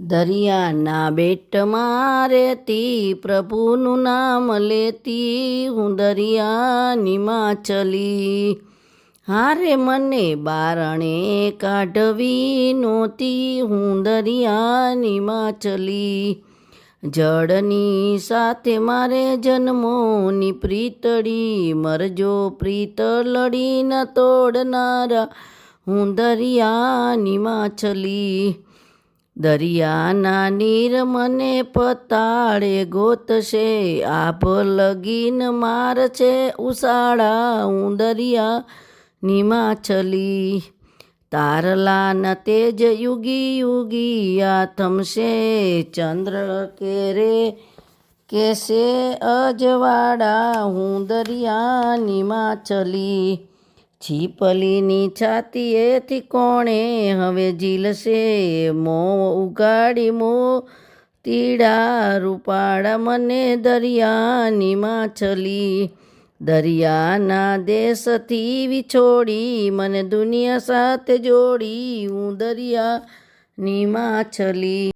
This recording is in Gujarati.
દરિયાના બેટમાં રહેતી, પ્રભુનું નામ લેતી, હું દરિયાની માછલી. હારે મને બારણે કાઢવી નહોતી, હું દરિયાની માછલી. જળની સાથે મારે જન્મોની પ્રીતળી, મરજો પ્રીત લડી ન તોડનારા, હું દરિયાની માછલી. દરિયાના નીર મને પતાળે ગોતશે, આભ લગીન માર છે ઉસાળા, હું દરિયાની માછલી. તારલાના તેજ યુગી યુગી આ થમશે, ચંદ્ર કેરે કેસે અજવાળા, હું દરિયાની માછલી. છીપલીની છાતીએથી કોણે હવે ઝીલશે, મોં ઉગાડી મોતીડા રૂપાળા, મને દરિયાની માછલી. દરિયાના દેશથી વિછોડી, મને દુનિયા સાથે જોડી, હું દરિયાની માછલી.